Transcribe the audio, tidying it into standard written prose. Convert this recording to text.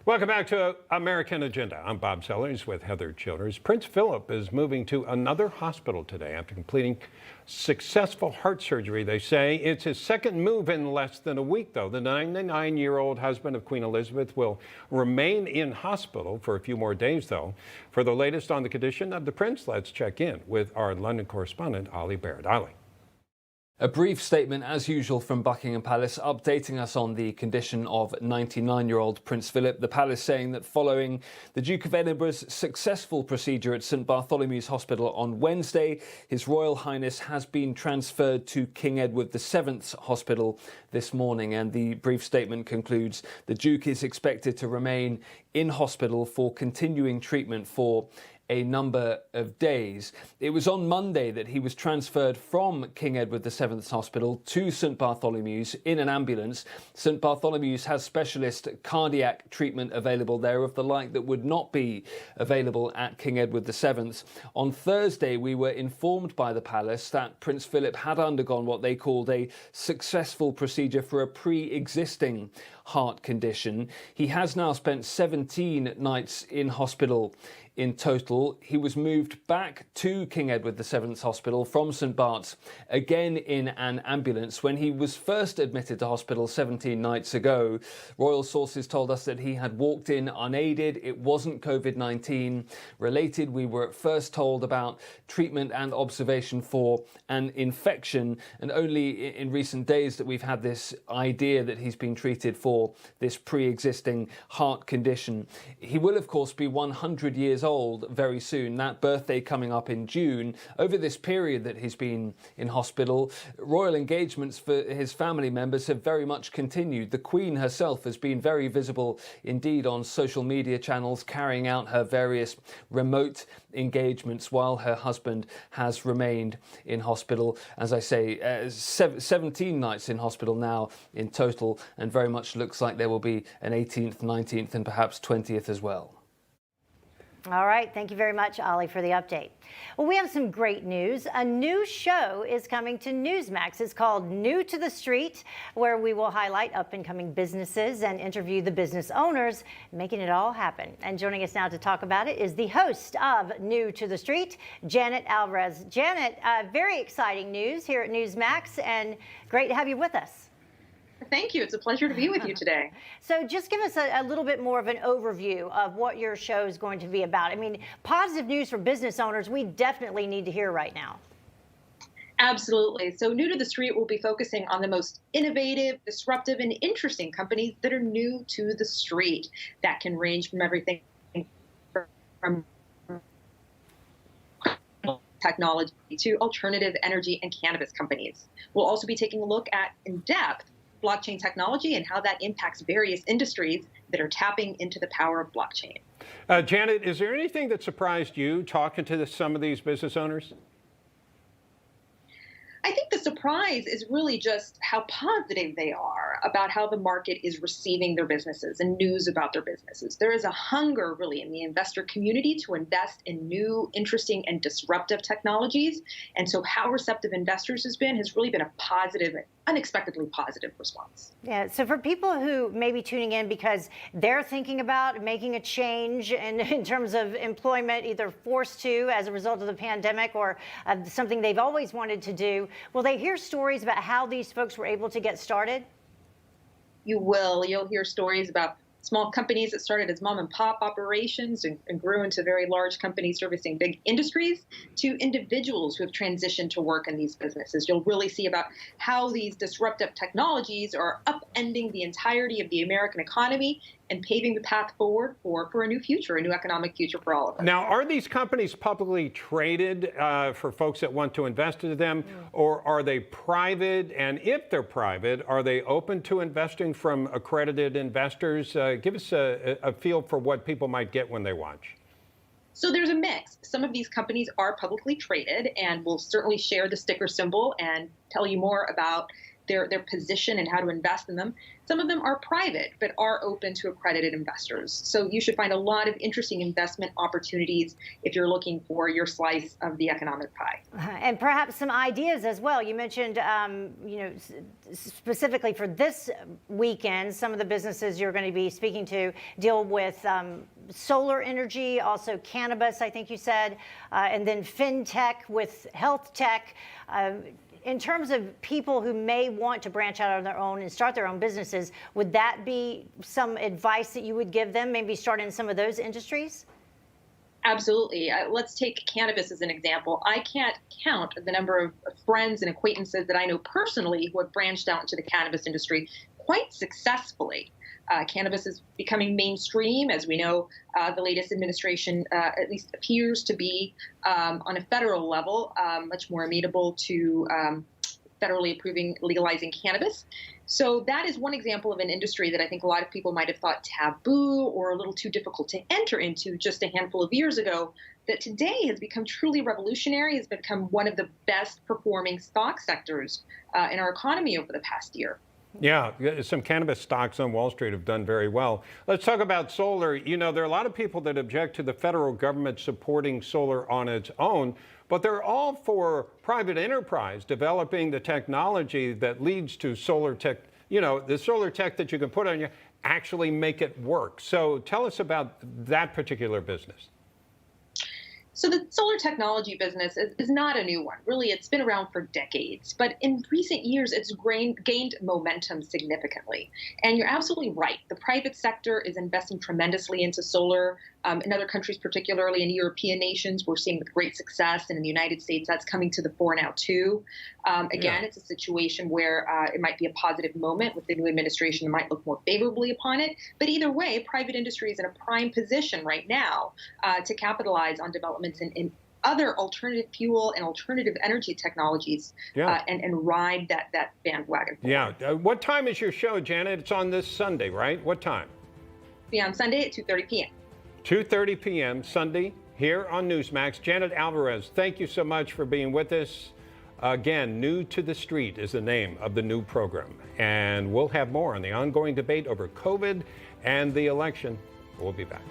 Welcome back to American Agenda. I'm Bob Sellers with Heather Childers. Prince Philip is moving to another hospital today after completing successful heart surgery. They say it's his second move in less than a week, though. The 99-year-old husband of Queen Elizabeth will remain in hospital for a few more days, though. For the latest on the condition of the prince, let's check in with our London correspondent, Ollie Baird. Ollie. A brief statement, as usual, from Buckingham Palace, updating us on the condition of 99-year-old Prince Philip. The palace saying that following the Duke of Edinburgh's successful procedure at St Bartholomew's Hospital on Wednesday, His Royal Highness has been transferred to King Edward VII's Hospital this morning. And the brief statement concludes the Duke is expected to remain in hospital for continuing treatment for a number of days. It was on Monday that he was transferred from King Edward VII's Hospital to St Bartholomew's in an ambulance. St Bartholomew's has specialist cardiac treatment available there of the like that would not be available at King Edward VII's. On Thursday, we were informed by the palace that Prince Philip had undergone what they called a successful procedure for a pre-existing heart condition. He has now spent 17 nights in hospital in total. He was moved back to King Edward VII's Hospital from St Bart's, again in an ambulance. When he was first admitted to hospital 17 nights ago, royal sources told us that he had walked in unaided. It wasn't COVID-19 related. We were at first told about treatment and observation for an infection, and only in recent days that we've had this idea that he's been treated for this pre-existing heart condition. He will, of course, be 100 years old very soon, that birthday coming up in June. Over this period that he's been in hospital, royal engagements for his family members have very much continued. The Queen herself has been very visible indeed on social media channels, carrying out her various remote engagements while her husband has remained in hospital. As I say, 17 nights in hospital now in total, and very much looks like there will be an 18th, 19th and perhaps 20th as well. All right. Thank you very much, Ollie, for the update. Well, we have some great news. A new show is coming to Newsmax. It's called New to the Street, where we will highlight up-and-coming businesses and interview the business owners, making it all happen. And joining us now to talk about it is the host of New to the Street, Janet Alvarez. Janet, very exciting news here at Newsmax, and great to have you with us. Thank you. It's a pleasure to be with you today. So just give us a little bit more of an overview of what your show is going to be about. I mean, positive news for business owners we definitely need to hear right now. Absolutely. So New to the Street will be focusing on the most innovative, disruptive, and interesting companies that are new to the street. That can range from everything from technology to alternative energy and cannabis companies. We'll also be taking a look at, in depth, blockchain technology and how that impacts various industries that are tapping into the power of blockchain. Janet, is there anything that surprised you talking to some of these business owners? I think the surprise is really just how positive they are about how the market is receiving their businesses and news about their businesses. There is a hunger really in the investor community to invest in new, interesting, and disruptive technologies. And so how receptive investors has really been a positive, unexpectedly positive response. Yeah, so for people who may be tuning in because they're thinking about making a change in terms of employment, either forced to as a result of the pandemic or something they've always wanted to do, will they hear stories about how these folks were able to get started? You will. You'll hear stories about small companies that started as mom and pop operations and grew into very large companies servicing big industries, to individuals who have transitioned to work in these businesses. You'll really see about how these disruptive technologies are upending the entirety of the American economy and paving the path forward for a new future, a new economic future for all of us. Now, are these companies publicly traded for folks that want to invest in them, or are they private? And if they're private, are they open to investing from accredited investors? Give us a feel for what people might get when they watch. So there's a mix. Some of these companies are publicly traded, and we'll certainly share the sticker symbol and tell you more about their position and how to invest in them. Some of them are private, but are open to accredited investors. So you should find a lot of interesting investment opportunities if you're looking for your slice of the economic pie. And perhaps some ideas as well. You mentioned, specifically for this weekend, some of the businesses you're going to be speaking to deal with solar energy, also cannabis, I think you said, and then fintech with health tech. In terms of people who may want to branch out on their own and start their own businesses, would that be some advice that you would give them, maybe start in some of those industries? Absolutely. Let's take cannabis as an example. I can't count the number of friends and acquaintances that I know personally who have branched out into the cannabis industry quite successfully. Cannabis is becoming mainstream. As we know, the latest administration at least appears to be, on a federal level, much more amenable to federally legalizing cannabis. So that is one example of an industry that I think a lot of people might have thought taboo or a little too difficult to enter into just a handful of years ago, that today has become truly revolutionary, has become one of the best performing stock sectors in our economy over the past year. Yeah, some cannabis stocks on Wall Street have done very well. Let's talk about solar. You know, there are a lot of people that object to the federal government supporting solar on its own, but they're all for private enterprise developing the technology that leads to solar tech, the solar tech that you can put on your, actually make it work. So tell us about that particular business. So the solar technology business is not a new one. Really, it's been around for decades. But in recent years, it's gained momentum significantly. And you're absolutely right. The private sector is investing tremendously into solar. In other countries, particularly in European nations, we're seeing with great success. And in the United States, that's coming to the fore now, too. It's a situation where it might be a positive moment with the new administration that might look more favorably upon it. But either way, private industry is in a prime position right now to capitalize on developments in other alternative fuel and alternative energy technologies and ride that bandwagon. Yeah. What time is your show, Janet? It's on this Sunday, right? What time? Be on Sunday at 2:30 p.m. 2:30 p.m. Sunday here on Newsmax. Janet Alvarez, thank you so much for being with us. Again, New to the Street is the name of the new program. And we'll have more on the ongoing debate over COVID and the election. We'll be back.